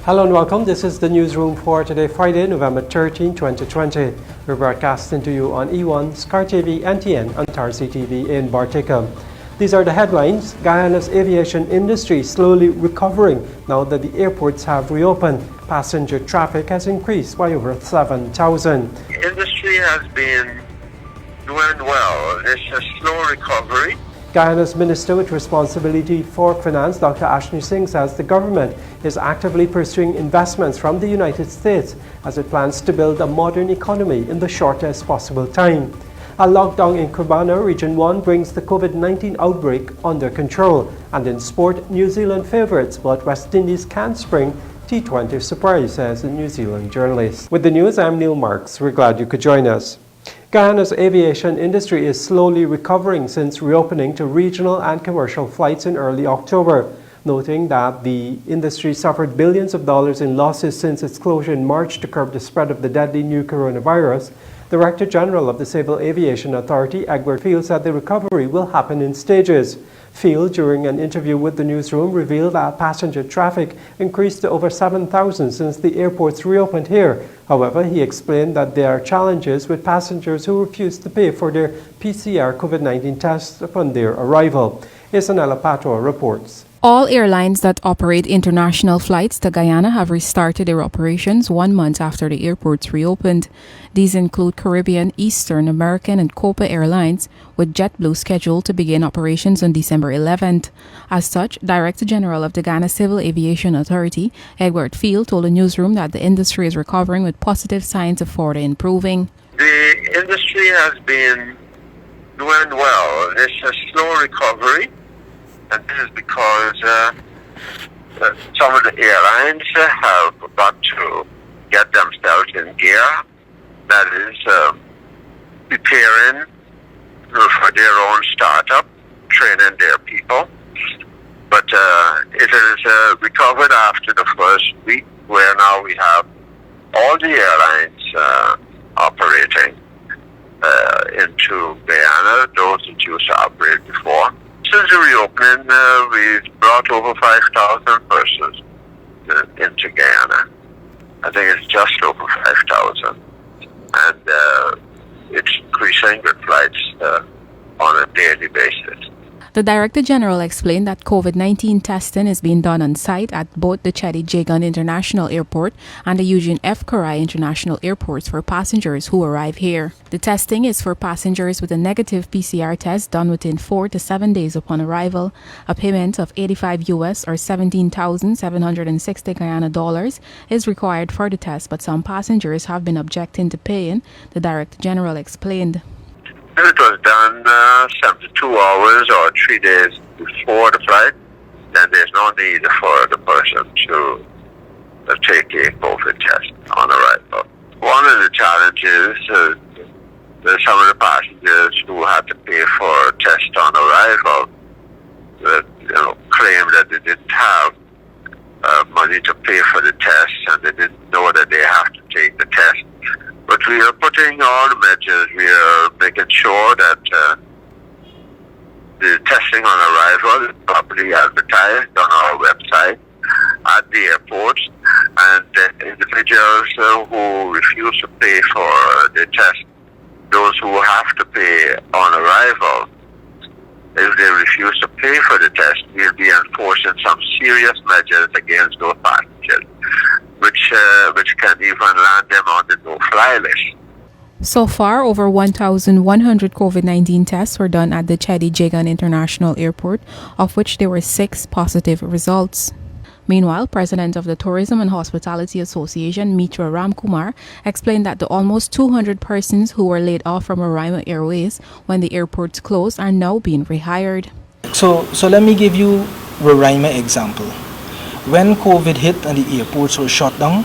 Hello and welcome. This is the newsroom for today, Friday, November 13, 2020. We're broadcasting to you on E1, Sky TV, NTN, and Tarsi TV in Bartica. These are the headlines. Guyana's aviation industry slowly recovering now that the airports have reopened. Passenger traffic has increased by over 7,000. The industry has been doing well. It's a slow recovery. Guyana's Minister with responsibility for finance, Dr. Ashley Singh, says the government is actively pursuing investments from the United States as it plans to build a modern economy in the shortest possible time. A lockdown in Cubana, Region 1, brings the COVID-19 outbreak under control. And in sport, New Zealand favourites, but West Indies can spring T20 surprise, says a New Zealand journalist. With the news, I'm Neil Marks. We're glad you could join us. Guyana's aviation industry is slowly recovering since reopening to regional and commercial flights in early October, noting that the industry suffered billions of dollars in losses since its closure in March to curb the spread of the deadly new coronavirus. Director General of the Civil Aviation Authority, Gov't, feels that the recovery will happen in stages. Field, during an interview with the newsroom, revealed that passenger traffic increased to over 7,000 since the airports reopened here. However, he explained that there are challenges with passengers who refuse to pay for their PCR COVID-19 tests upon their arrival. Isanella Patoa reports. All airlines that operate international flights to Guyana have restarted their operations 1 month after the airports reopened. These include Caribbean, Eastern, American, and Copa Airlines, with JetBlue scheduled to begin operations on December 11th. As such, Director General of the Ghana Civil Aviation Authority, Gov't Field, told the newsroom that the industry is recovering with positive signs of further improving. The industry has been doing well. It's a slow recovery. And this is because some of the airlines have got to get themselves in gear. That is preparing for their own startup, training their people. But it is recovered after the first week, where now we have all the airlines operating into Guyana, those that used to operate before. Since the reopening, we've brought over 5,000 persons into Guyana. I think it's just over 5,000. And it's increasing with flights on a daily basis. The Director General explained that COVID-19 testing is being done on site at both the Chedi Jagan International Airport and the Eugene F. Karai International Airports for passengers who arrive here. The testing is for passengers with a negative PCR test done within 4 to 7 days upon arrival. A payment of $85 or 17,760 Guyana dollars is required for the test, but some passengers have been objecting to paying, the Director General explained. If it was done 72 hours or 3 days before the flight, then there's no need for the person to take a COVID test on arrival. One of the challenges there's some of the passengers who had to pay for a test on arrival that claim that they didn't have money to pay for the test, and they didn't know that they have to take the test. But we are putting all the measures. We are making sure that the testing on arrival is properly advertised on our website at the airports, and individuals who refuse to pay for the test, those who have to pay on arrival, if they refuse to pay for the test, we'll be enforcing some serious measures against those passengers, which can even land them on the no-fly list. So far, over 1,100 COVID-19 tests were done at the Chedi Jagan International Airport, of which there were 6 positive results. Meanwhile, President of the Tourism and Hospitality Association, Mitra Ramkumar, explained that the almost 200 persons who were laid off from Roraima Airways when the airports closed are now being rehired. So let me give you Roraima example. When COVID hit and the airports were shut down,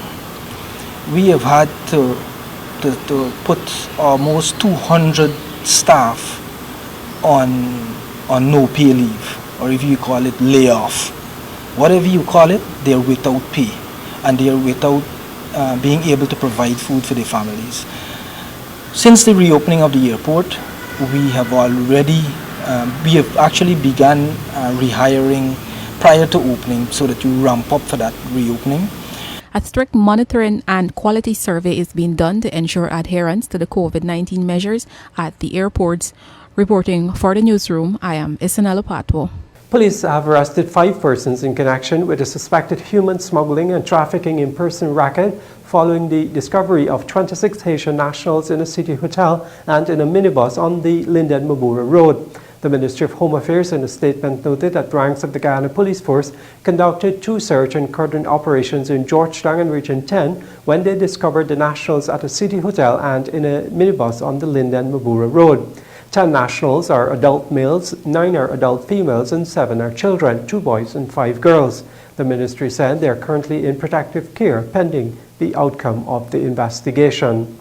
we have had to put almost 200 staff on no pay leave, or if you call it layoff. Whatever you call it, they're without pay, and they're without being able to provide food for their families. Since the reopening of the airport, we have actually begun rehiring prior to opening, so that you ramp up for that reopening. A strict monitoring and quality survey is being done to ensure adherence to the COVID-19 measures at the airports. Reporting for the newsroom, I am Isanella Patwo. Police have arrested 5 persons in connection with a suspected human smuggling and trafficking in person racket following the discovery of 26 Haitian nationals in a city hotel and in a minibus on the Linden-Mabura Road. The Ministry of Home Affairs in a statement noted that ranks of the Guyana Police Force conducted 2 search and cordon operations in Georgetown and Region 10 when they discovered the nationals at a city hotel and in a minibus on the Linden-Mabura Road. 10 nationals are adult males, 9 are adult females, and 7 are children, 2 boys and 5 girls. The ministry said they are currently in protective care pending the outcome of the investigation.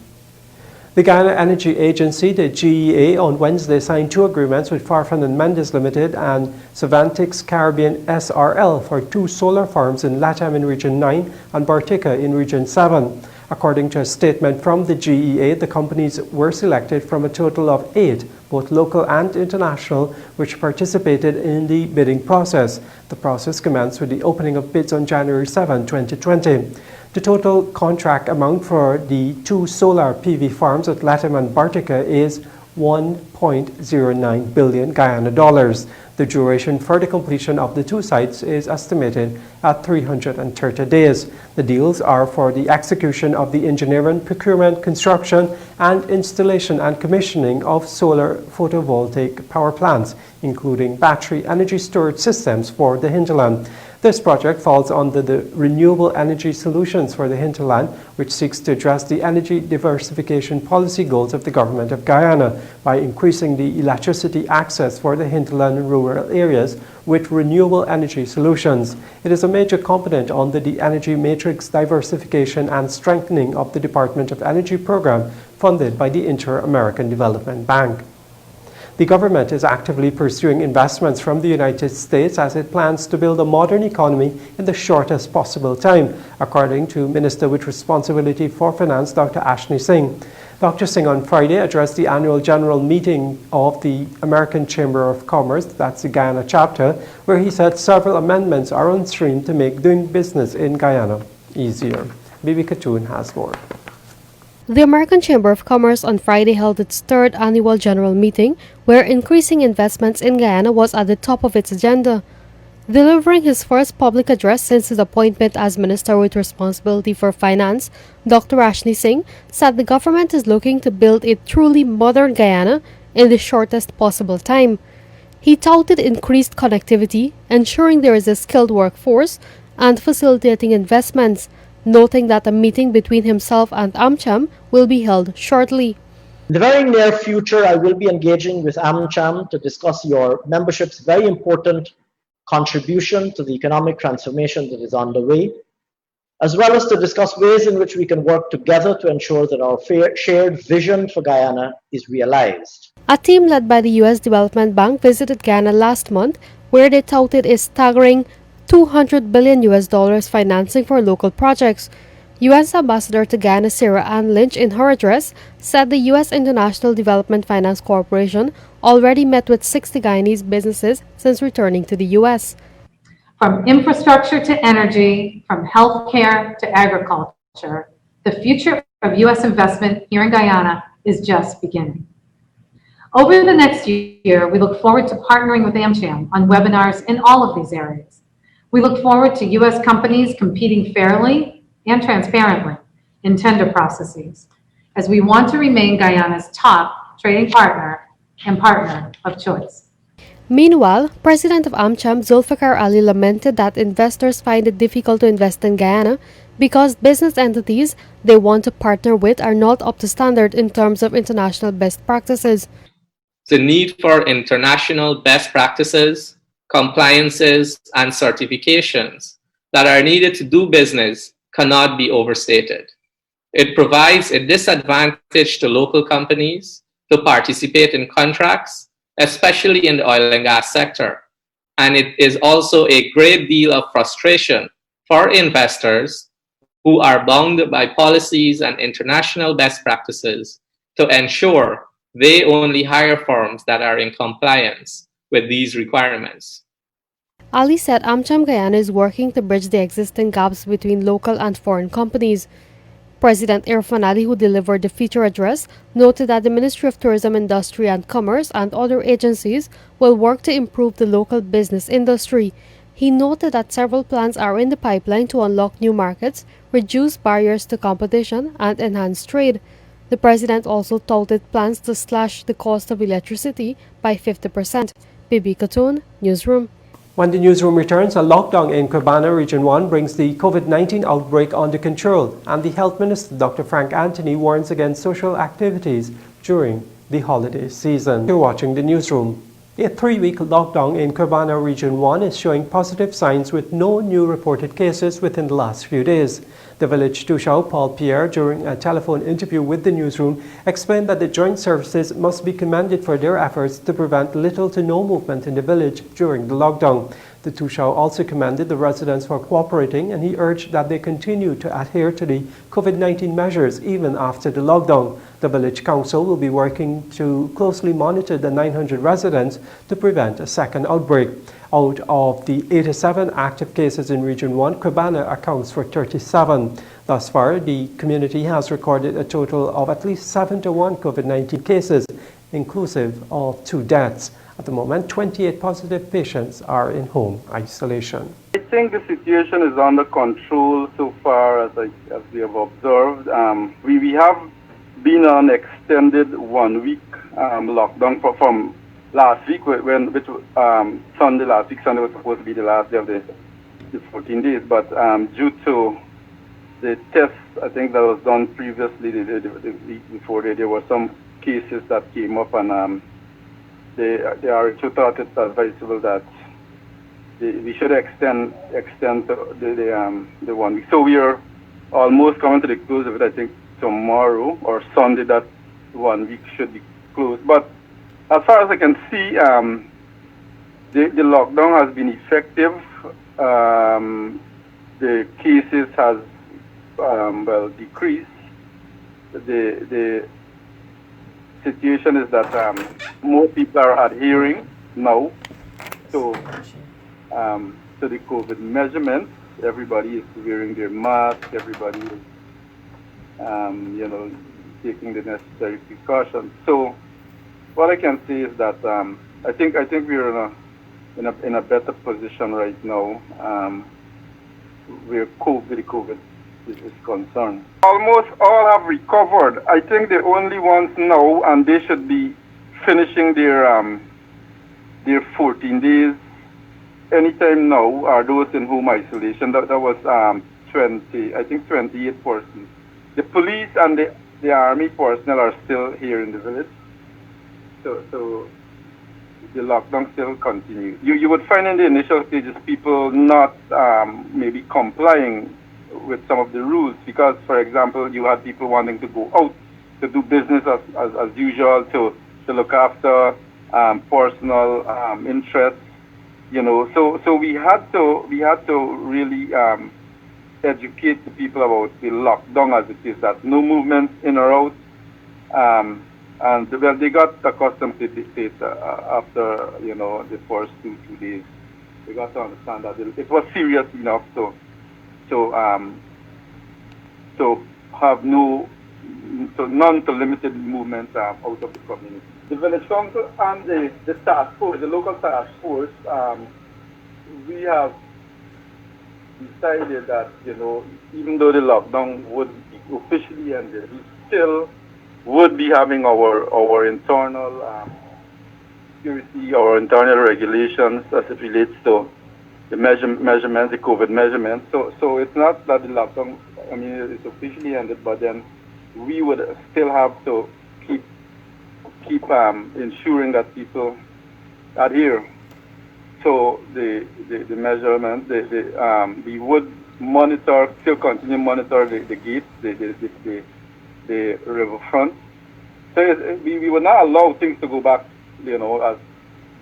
The Guyana Energy Agency, the GEA, on Wednesday signed 2 agreements with Farfan and Mendes Limited and Savantix Caribbean SRL for 2 solar farms in Latam in Region 9 and Bartica in Region 7. According to a statement from the GEA, the companies were selected from a total of 8, both local and international, which participated in the bidding process. The process commenced with the opening of bids on January 7, 2020. The total contract amount for the 2 solar PV farms at Latam and Bartica is 1.09 billion Guyana dollars. The duration for the completion of the 2 sites is estimated at 330 days. The deals are for the execution of the engineering, procurement, construction, and installation and commissioning of solar photovoltaic power plants, including battery energy storage systems for the hinterland. This project falls under the Renewable Energy Solutions for the Hinterland, which seeks to address the energy diversification policy goals of the Government of Guyana by increasing the electricity access for the hinterland and rural areas with renewable energy solutions. It is a major component under the Energy Matrix Diversification and Strengthening of the Department of Energy program funded by the Inter-American Development Bank. The government is actively pursuing investments from the United States as it plans to build a modern economy in the shortest possible time, according to Minister with Responsibility for Finance, Dr. Ashney Singh. Dr. Singh on Friday addressed the annual general meeting of the American Chamber of Commerce, that's the Guyana chapter, where he said several amendments are on stream to make doing business in Guyana easier. Bibi Katoon has more. The American Chamber of Commerce on Friday held its 3rd annual general meeting, where increasing investments in Guyana was at the top of its agenda. Delivering his first public address since his appointment as Minister with Responsibility for Finance, Dr. Ashney Singh said the government is looking to build a truly modern Guyana in the shortest possible time. He touted increased connectivity, ensuring there is a skilled workforce, and facilitating investments, noting that a meeting between himself and AmCham will be held shortly. In the very near future, I will be engaging with AmCham to discuss your membership's very important contribution to the economic transformation that is underway, as well as to discuss ways in which we can work together to ensure that our shared vision for Guyana is realized. A team led by the U.S. Development Bank visited Guyana last month, where they touted a staggering $200 billion financing for local projects. U.S. Ambassador to Guyana Sarah Ann Lynch, in her address, said the U.S. International Development Finance Corporation already met with 60 Guyanese businesses since returning to the U.S. From infrastructure to energy, from healthcare to agriculture, the future of U.S. investment here in Guyana is just beginning. Over the next year, we look forward to partnering with AmCham on webinars in all of these areas. We look forward to U.S. companies competing fairly and transparently in tender processes, as we want to remain Guyana's top trading partner and partner of choice. Meanwhile, President of AmCham Zulfikar Ali lamented that investors find it difficult to invest in Guyana because business entities they want to partner with are not up to standard in terms of international best practices. The need for international best practices, compliances, and certifications that are needed to do business cannot be overstated. It provides a disadvantage to local companies to participate in contracts, especially in the oil and gas sector. And it is also a great deal of frustration for investors who are bound by policies and international best practices to ensure they only hire firms that are in compliance with these requirements. Ali said AmCham Guyana is working to bridge the existing gaps between local and foreign companies. President Irfan Ali, who delivered the feature address, noted that the Ministry of Tourism, Industry and Commerce and other agencies will work to improve the local business industry. He noted that several plans are in the pipeline to unlock new markets, reduce barriers to competition, and enhance trade. The president also touted plans to slash the cost of electricity by 50%. Bibi Katun, Newsroom. When the newsroom returns, a lockdown in Cubana Region 1 brings the COVID-19 outbreak under control, and the Health Minister, Dr. Frank Anthony, warns against social activities during the holiday season. You're watching the newsroom. A 3-week lockdown in Cubana Region 1 is showing positive signs with no new reported cases within the last few days. The village Tushao, Paul Pierre, during a telephone interview with the newsroom, explained that the joint services must be commended for their efforts to prevent little to no movement in the village during the lockdown. The Tushao also commended the residents for cooperating, and he urged that they continue to adhere to the COVID-19 measures even after the lockdown. The village council will be working to closely monitor the 900 residents to prevent a second outbreak. Out of the 87 active cases in Region 1, Cubana accounts for 37. Thus far, the community has recorded a total of at least 71 COVID-19 cases, inclusive of 2 deaths. At the moment, 28 positive patients are in home isolation. I think the situation is under control so far as we have observed. We have been on extended 1-week lockdown from last week, Sunday last week. Sunday was supposed to be the last day of the 14 days, but due to the tests, I think that was done previously, the week before, there were some cases that came up, and they thought it's advisable that we should extend the 1 week. So we are almost coming to the close of it. I think tomorrow or Sunday that 1 week should be closed. But as far as I can see, the lockdown has been effective. The cases has decreased. The situation is that more people are adhering now to the COVID measurements. Everybody is wearing their mask. Everybody is, taking the necessary precautions. So, what I can say is that I think we're in a better position right now where COVID is concerned. Almost all have recovered. I think the only ones now, and they should be finishing their 14 days anytime now, are those in home isolation. That was 28 persons. The police and the army personnel are still here in the village. So the lockdown still continues. You would find in the initial stages people not maybe complying with some of the rules, because, for example, you had people wanting to go out to do business as usual, to look after personal interests, So we had to really educate the people about the lockdown as it is, that no movement in or out. And they got accustomed to this after the first two days. They got to understand that it was serious enough to have none to limited movement out of the community. The village council and the task force, the local task force, we have decided that even though the lockdown would be officially ended, we still would be having our internal security, our internal regulations as it relates to the measurements, the COVID measurements. So it's not that the lockdown, it's officially ended, but then we would still have to keep ensuring that people adhere to the measurement. We would still continue to monitor the gates, the riverfront. So we would not allow things to go back, as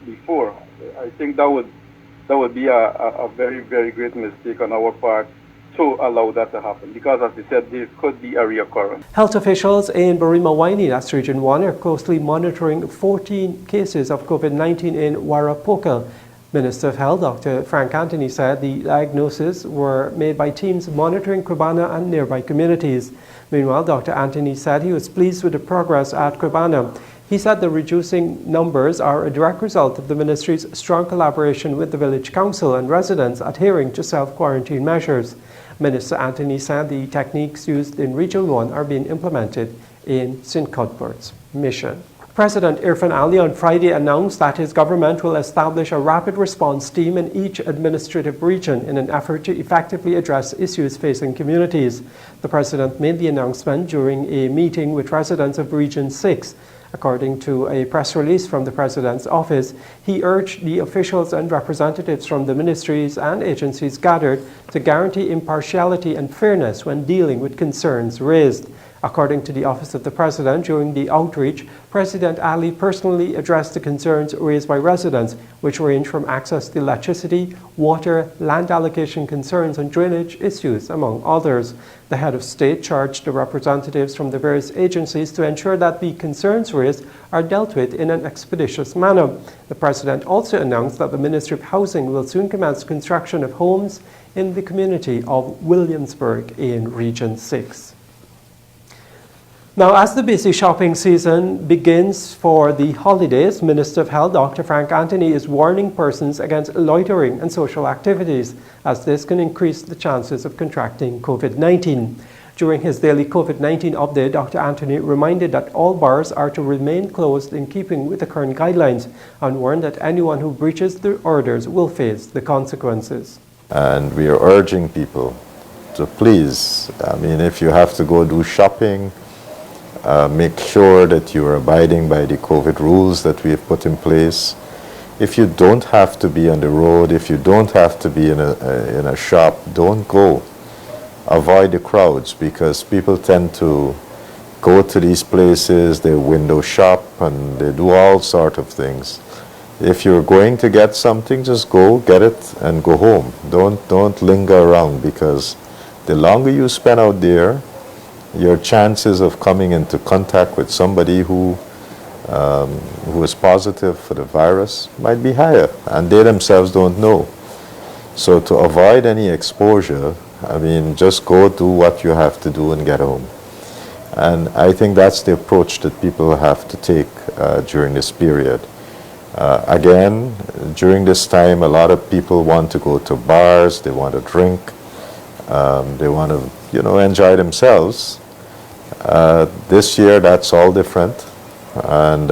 before. I think that would be a very, very great mistake on our part to allow that to happen, because, as we said, there could be a reoccurrence. Health officials in Borima-Waini, that's Region 1, are closely monitoring 14 cases of COVID-19 in Warapokal, Minister of Health, Dr. Frank Anthony, said the diagnoses were made by teams monitoring Cribana and nearby communities. Meanwhile, Dr. Anthony said he was pleased with the progress at Cribana. He said the reducing numbers are a direct result of the ministry's strong collaboration with the village council and residents adhering to self-quarantine measures. Minister Anthony said the techniques used in Region 1 are being implemented in St. Cuthbert's Mission. President Irfan Ali on Friday announced that his government will establish a rapid response team in each administrative region in an effort to effectively address issues facing communities. The president made the announcement during a meeting with residents of Region 6. According to a press release from the President's office, he urged the officials and representatives from the ministries and agencies gathered to guarantee impartiality and fairness when dealing with concerns raised. According to the Office of the President, during the outreach, President Ali personally addressed the concerns raised by residents, which range from access to electricity, water, land allocation concerns, and drainage issues, among others. The head of state charged the representatives from the various agencies to ensure that the concerns raised are dealt with in an expeditious manner. The President also announced that the Ministry of Housing will soon commence construction of homes in the community of Williamsburg in Region 6. Now, as the busy shopping season begins for the holidays, Minister of Health Dr. Frank Anthony is warning persons against loitering and social activities, as this can increase the chances of contracting COVID-19. During his daily COVID-19 update, Dr. Anthony reminded that all bars are to remain closed in keeping with the current guidelines and warned that anyone who breaches the orders will face the consequences. And we are urging people to please, if you have to go do shopping, make sure that you are abiding by the COVID rules that we have put in place. If you don't have to be on the road, if you don't have to be in a shop, don't go. Avoid the crowds, because people tend to go to these places, they window shop and they do all sorts of things. If you're going to get something, just go get it and go home. Don't linger around, because the longer you spend out there, your chances of coming into contact with somebody who is positive for the virus might be higher, and they themselves don't know. So to avoid any exposure, just go do what you have to do and get home. And I think that's the approach that people have to take during this period. Again, during this time, a lot of people want to go to bars, they want to drink, they want to enjoy themselves. This year, that's all different, and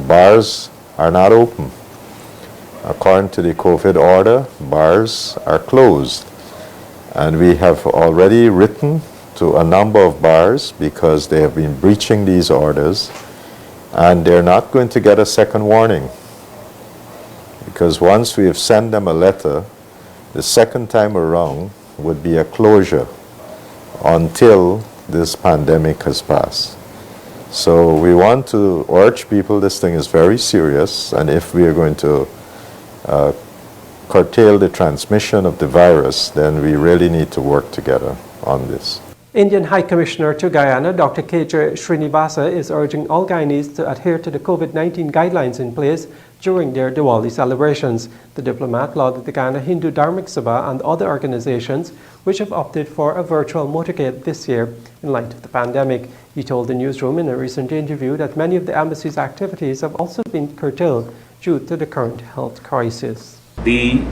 bars are not open. According to the COVID order, bars are closed, and we have already written to a number of bars because they have been breaching these orders, and they're not going to get a second warning, because once we have sent them a letter, the second time around would be a closure until this pandemic has passed. So we want to urge people, this thing is very serious, and if we are going to curtail the transmission of the virus, then we really need to work together on this. Indian High Commissioner to Guyana, Dr. K.J. Srinivasa, is urging all Guyanese to adhere to the COVID-19 guidelines in place during their Diwali celebrations. The diplomat lauded the Guyana Hindu Dharmic Sabha and other organizations which have opted for a virtual motorcade this year in light of the pandemic. He told the Newsroom in a recent interview that many of the embassy's activities have also been curtailed due to the current health crisis. The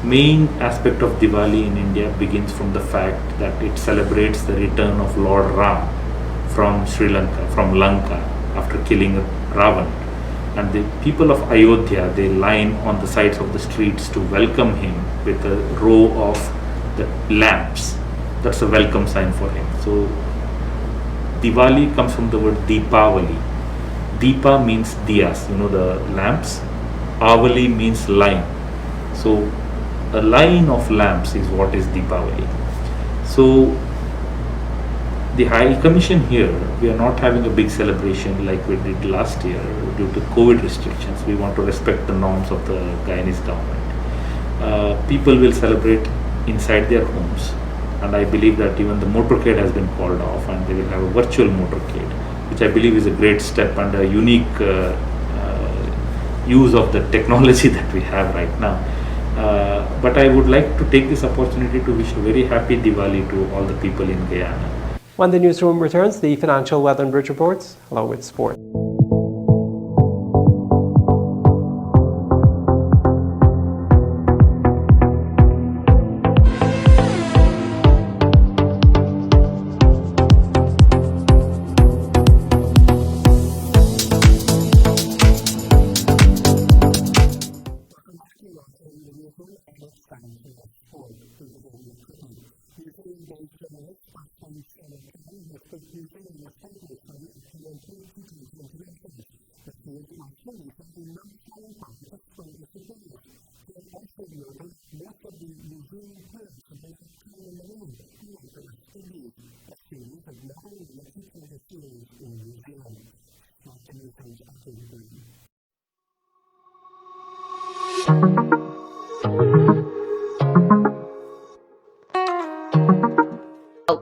main aspect of Diwali in India begins from the fact that it celebrates the return of Lord Ram from Sri Lanka, from Lanka, after killing Ravan. And the people of Ayodhya, they line on the sides of the streets to welcome him with a row of the lamps. That's a welcome sign for him. So Diwali comes from the word Deepavali. Deepa means diyas, the lamps. Avali means line. So a line of lamps is what is Deepavali. So the High Commission here, we are not having a big celebration like we did last year due to COVID restrictions. We want to respect the norms of the Guyanese government. People will celebrate inside their homes, and I believe that even the motorcade has been called off, and they will have a virtual motorcade, which I believe is a great step and a unique use of the technology that we have right now. But I would like to take this opportunity to wish a very happy Diwali to all the people in Guyana. When the newsroom returns, the financial weather and bridge reports, along with sport.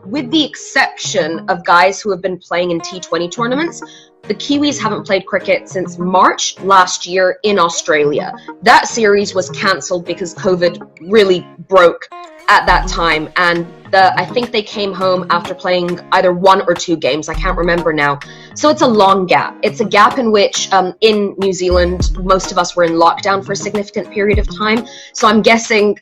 With the exception of guys who have been playing in T20 tournaments, the Kiwis haven't played cricket since March last year in Australia. That series was cancelled because COVID really broke at that time, and I think they came home after playing either 1 or 2 games, I can't remember now. So it's a long gap. It's a gap in which in New Zealand, most of us were in lockdown for a significant period of time. So I'm guessing,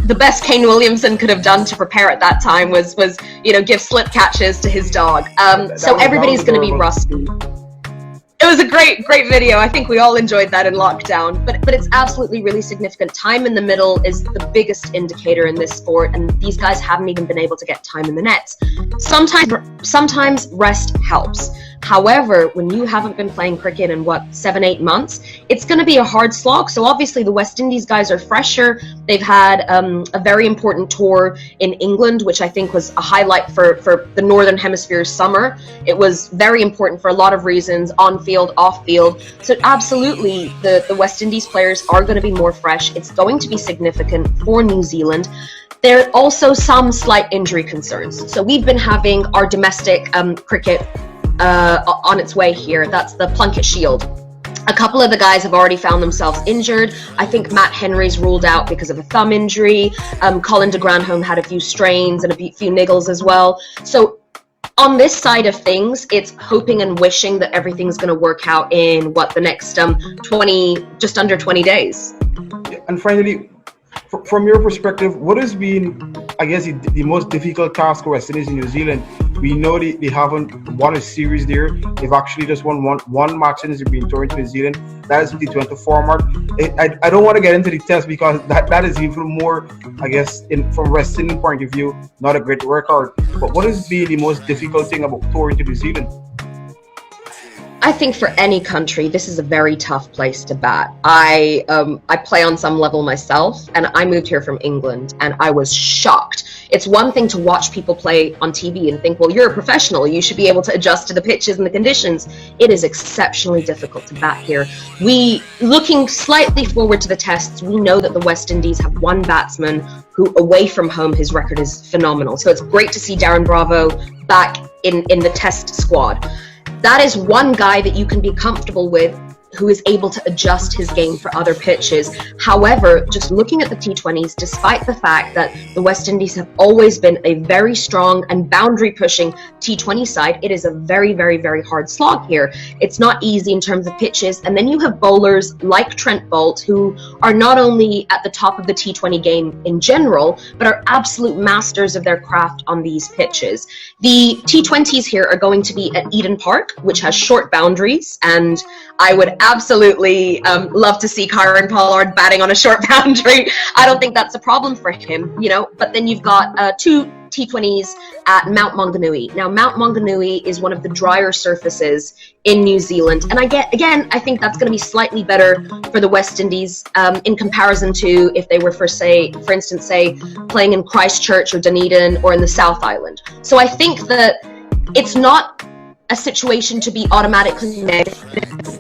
the best Kane Williamson could have done to prepare at that time was give slip catches to his dog. So everybody's going to be rusty. It was a great video. I think we all enjoyed that in lockdown, but it's absolutely really significant. Time in the middle is the biggest indicator in this sport, and these guys haven't even been able to get time in the nets. Sometimes rest helps. However, when you haven't been playing cricket in 7-8 months, it's going to be a hard slog. So obviously the West Indies guys are fresher. They've had a very important tour in England, which I think was a highlight for the Northern Hemisphere's summer. It was very important for a lot of reasons, on field, off field. So absolutely, the West Indies players are going to be more fresh. It's going to be significant for New Zealand. There are also some slight injury concerns. So we've been having our domestic cricket on its way here. That's the Plunket Shield. A couple of the guys have already found themselves injured. I think Matt Henry's ruled out because of a thumb injury. Colin de Granholm had a few strains and a few niggles as well. So on this side of things, it's hoping and wishing that everything's going to work out in the next just under 20 days. And finally, from your perspective, what has been, I guess, the most difficult task for West Indies in New Zealand? We know they haven't won a series there. They've actually just won one match since they've been touring to New Zealand. That is the T20 format. I don't want to get into the test because that is even more, I guess, from West Indian point of view, not a great record. But what has been the most difficult thing about touring to New Zealand? I think for any country, this is a very tough place to bat. I play on some level myself, and I moved here from England, and I was shocked. It's one thing to watch people play on TV and think, well, you're a professional, you should be able to adjust to the pitches and the conditions. It is exceptionally difficult to bat here. Looking slightly forward to the tests, we know that the West Indies have one batsman who, away from home, his record is phenomenal. So it's great to see Darren Bravo back in the test squad. That is one guy that you can be comfortable with who is able to adjust his game for other pitches. However, just looking at the T20s, despite the fact that the West Indies have always been a very strong and boundary-pushing T20 side, it is a very, very, very hard slog here. It's not easy in terms of pitches, and then you have bowlers like Trent Boult, who are not only at the top of the T20 game in general, but are absolute masters of their craft on these pitches. The T20s here are going to be at Eden Park, which has short boundaries, and I would absolutely love to see Kieran Pollard batting on a short boundary. I don't think that's a problem for him, but then you've got 2 T20s at Mount Maunganui. Now, Mount Maunganui is one of the drier surfaces in New Zealand, and I think that's going to be slightly better for the West Indies in comparison to if they were, for instance, playing in Christchurch or Dunedin or in the South Island. So I think that it's not a situation to be automatically negative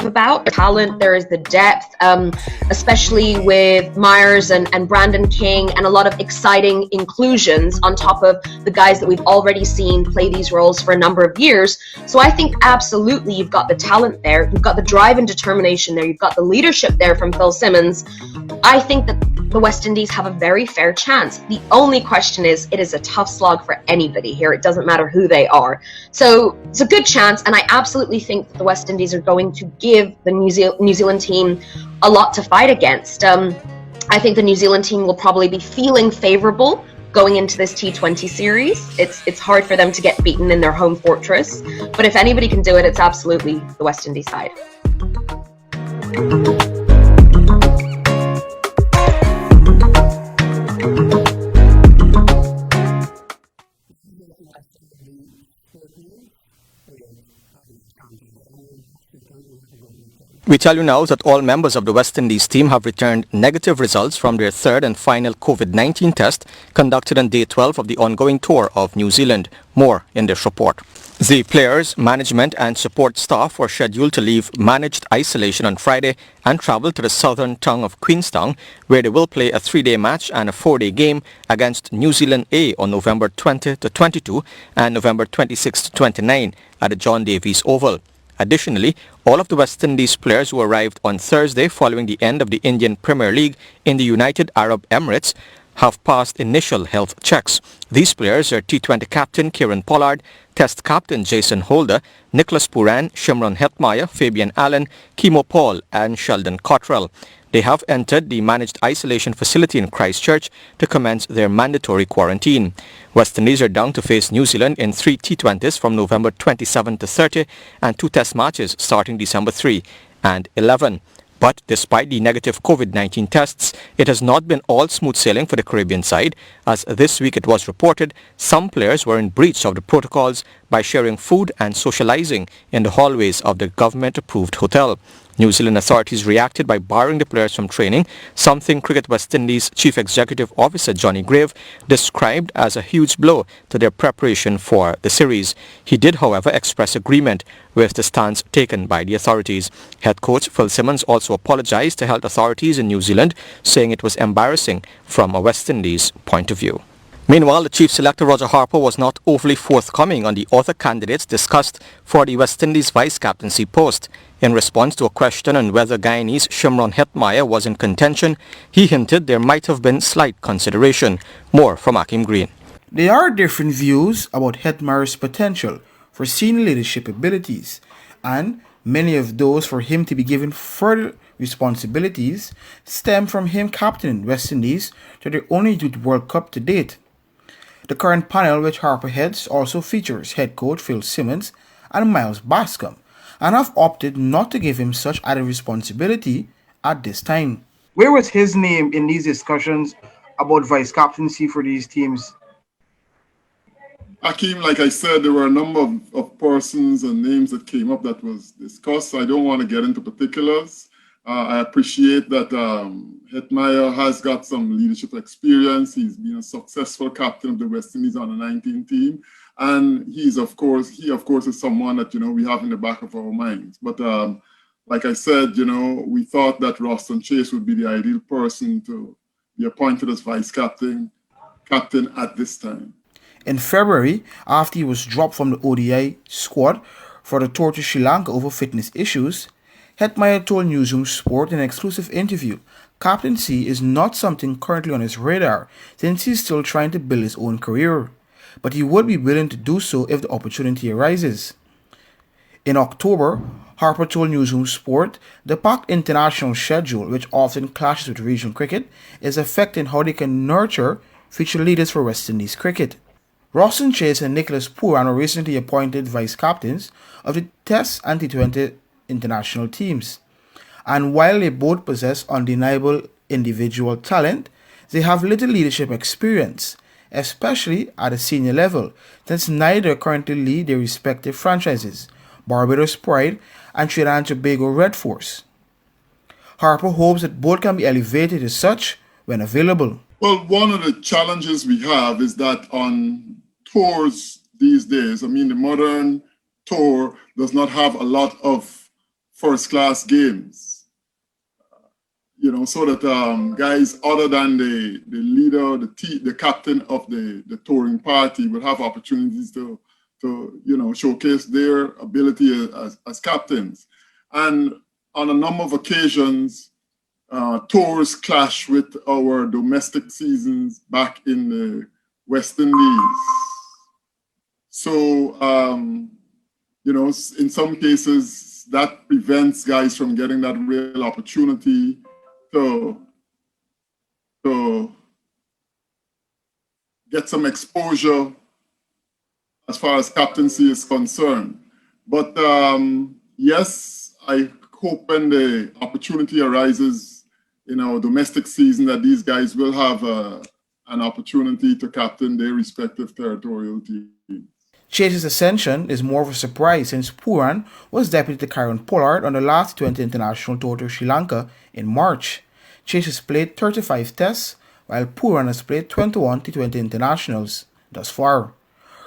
about. The talent, there is the depth, especially with Myers and Brandon King, and a lot of exciting inclusions on top of the guys that we've already seen play these roles for a number of years. So I think absolutely you've got the talent there, you've got the drive and determination there, you've got the leadership there from Phil Simmons. I think that the West Indies have a very fair chance. The only question is, it is a tough slog for anybody here. It doesn't matter who they are. So it's a good chance, and I absolutely think that the West Indies are going to give the New Zealand team a lot to fight against. I think the New Zealand team will probably be feeling favourable going into this T20 series. It's hard for them to get beaten in their home fortress, but if anybody can do it, it's absolutely the West Indies side. We tell you now that all members of the West Indies team have returned negative results from their third and final COVID-19 test conducted on day 12 of the ongoing tour of New Zealand. More in this report. The players, management and support staff were scheduled to leave managed isolation on Friday and travel to the southern tongue of Queenstown, where they will play a 3-day match and a 4-day game against New Zealand A on November 20 to 22 and November 26 to 29 at the John Davies Oval. Additionally, all of the West Indies players who arrived on Thursday following the end of the Indian Premier League in the United Arab Emirates have passed initial health checks. These players are T20 captain Kieran Pollard, Test captain Jason Holder, Nicholas Pooran, Shimron Hetmeyer, Fabian Allen, Kimo Paul and Sheldon Cottrell. They have entered the managed isolation facility in Christchurch to commence their mandatory quarantine. West Indies are down to face New Zealand in 3 T20s from November 27 to 30 and 2 test matches starting December 3 and 11. But despite the negative COVID-19 tests, it has not been all smooth sailing for the Caribbean side, as this week it was reported some players were in breach of the protocols by sharing food and socializing in the hallways of the government-approved hotel. New Zealand authorities reacted by barring the players from training, something Cricket West Indies Chief Executive Officer Johnny Grave described as a huge blow to their preparation for the series. He did, however, express agreement with the stance taken by the authorities. Head coach Phil Simmons also apologized to health authorities in New Zealand, saying it was embarrassing from a West Indies point of view. Meanwhile, the chief selector Roger Harper was not overly forthcoming on the other candidates discussed for the West Indies vice-captaincy post. In response to a question on whether Guyanese Shimron Hetmeyer was in contention, he hinted there might have been slight consideration. More from Akim Green. There are different views about Hetmeyer's potential for senior leadership abilities, and many of those for him to be given further responsibilities stem from him captaining West Indies to their only Youth World Cup to date. The current panel, which Harper heads, also features head coach Phil Simmons and Miles Bascom, and have opted not to give him such added responsibility at this time. Where was his name in these discussions about vice captaincy for these teams? Akeem, like I said, there were a number of persons and names that came up that was discussed. I don't want to get into particulars. I appreciate that Hetmeyer has got some leadership experience. He's been a successful captain of the West Indies under-19 team. And he of course is someone that, we have in the back of our minds. But like I said, we thought that Roston Chase would be the ideal person to be appointed as vice captain at this time. In February, after he was dropped from the ODI squad for the tour to Sri Lanka over fitness issues, Hetmeyer told Newsroom Sport in an exclusive interview, captaincy is not something currently on his radar since he's still trying to build his own career, but he would be willing to do so if the opportunity arises. In October, Harper told Newsroom Sport the packed international schedule, which often clashes with regional cricket, is affecting how they can nurture future leaders for West Indies cricket. Roston Chase and Nicholas Pooran were recently appointed vice captains of the Test and T20 international teams, and while they both possess undeniable individual talent, they have little leadership experience, especially at a senior level, since neither currently lead their respective franchises, Barbados Pride and Trinidad and Tobago Red Force. Harper hopes that both can be elevated as such when available. Well, one of the challenges we have is that on tours these days, the modern tour does not have a lot of first-class games, so that guys other than the leader, the captain of the touring party will have opportunities to showcase their ability as captains. And on a number of occasions, tours clash with our domestic seasons back in the West Indies. So, you know, in some cases, that prevents guys from getting that real opportunity to get some exposure as far as captaincy is concerned. But yes, I hope when the opportunity arises in our domestic season that these guys will have an opportunity to captain their respective territorial teams. Chase's ascension is more of a surprise since Pooran was deputy to Karen Pollard on the last 20 international tour to Sri Lanka in March. Chase has played 35 tests, while Pooran has played 21 T20 internationals thus far.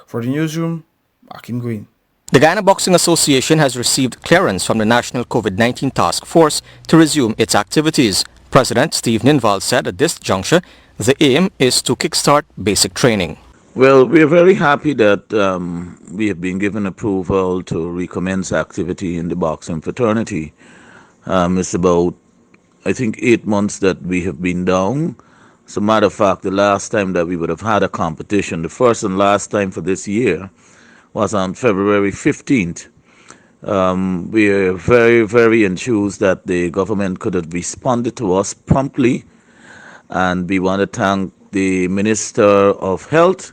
For the newsroom, Akim Green. The Guyana Boxing Association has received clearance from the National COVID-19 Task Force to resume its activities. President Steve Ninval said at this juncture, the aim is to kickstart basic training. Well, we are very happy that we have been given approval to recommence activity in the boxing fraternity. It's about, I think, 8 months that we have been down. As a matter of fact, the last time that we would have had a competition, the first and last time for this year, was on February 15th. We are very, very enthused that the government could have responded to us promptly, and we want to thank the Minister of Health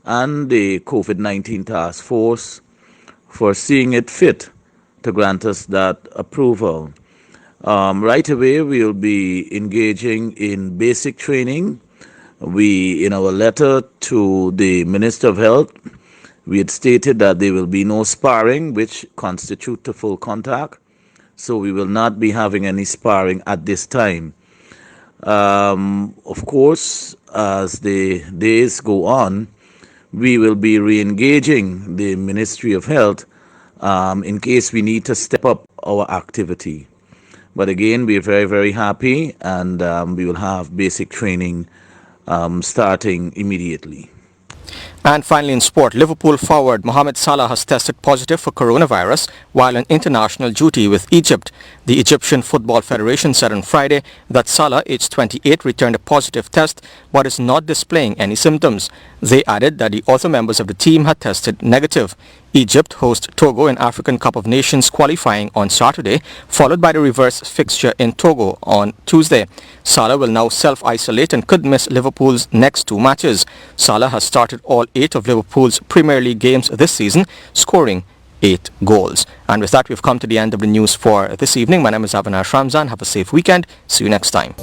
and the COVID-19 Task Force for seeing it fit to grant us that approval. Right away, we'll be engaging in basic training. In our letter to the Minister of Health, we had stated that there will be no sparring, which constitutes a full contact. So we will not be having any sparring at this time. Of course, as the days go on, we will be re-engaging the Ministry of Health in case we need to step up our activity. But again, we are very, very happy, and we will have basic training starting immediately. And finally in sport, Liverpool forward Mohamed Salah has tested positive for coronavirus while on international duty with Egypt. The Egyptian Football Federation said on Friday that Salah, aged 28, returned a positive test but is not displaying any symptoms. They added that the other members of the team had tested negative. Egypt hosts Togo in African Cup of Nations qualifying on Saturday, followed by the reverse fixture in Togo on Tuesday. Salah will now self-isolate and could miss Liverpool's next 2 matches. Salah has started all 8 of Liverpool's Premier League games this season, scoring 8 goals. And with that, we've come to the end of the news for this evening. My name is Avinash Ramzan. Have a safe weekend. See you next time.